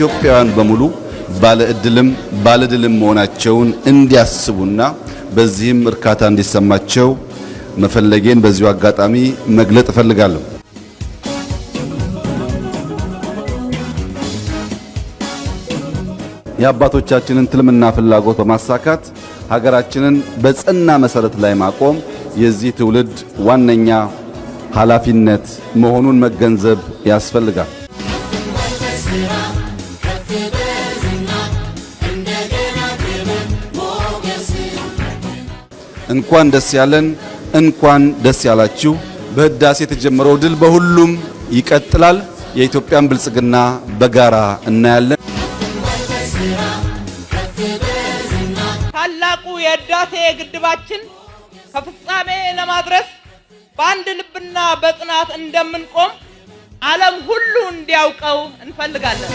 ኢትዮጵያውያን በሙሉ ባለድልም መሆናቸውን እንዲያስቡና በዚህም እርካታ እንዲሰማቸው መፈለጌን በዚሁ አጋጣሚ መግለጥ እፈልጋለሁ። የአባቶቻችንን ትልምና ፍላጎት በማሳካት ሀገራችንን በጸና መሰረት ላይ ማቆም የዚህ ትውልድ ዋነኛ ኃላፊነት መሆኑን መገንዘብ ያስፈልጋል። እንኳን ደስ ያለን፣ እንኳን ደስ ያላችሁ። በህዳሴ የተጀመረው ድል በሁሉም ይቀጥላል። የኢትዮጵያን ብልጽግና በጋራ እናያለን። ታላቁ የህዳሴ ግድባችን ከፍጻሜ ለማድረስ በአንድ ልብና በጽናት እንደምንቆም ዓለም ሁሉ እንዲያውቀው እንፈልጋለን።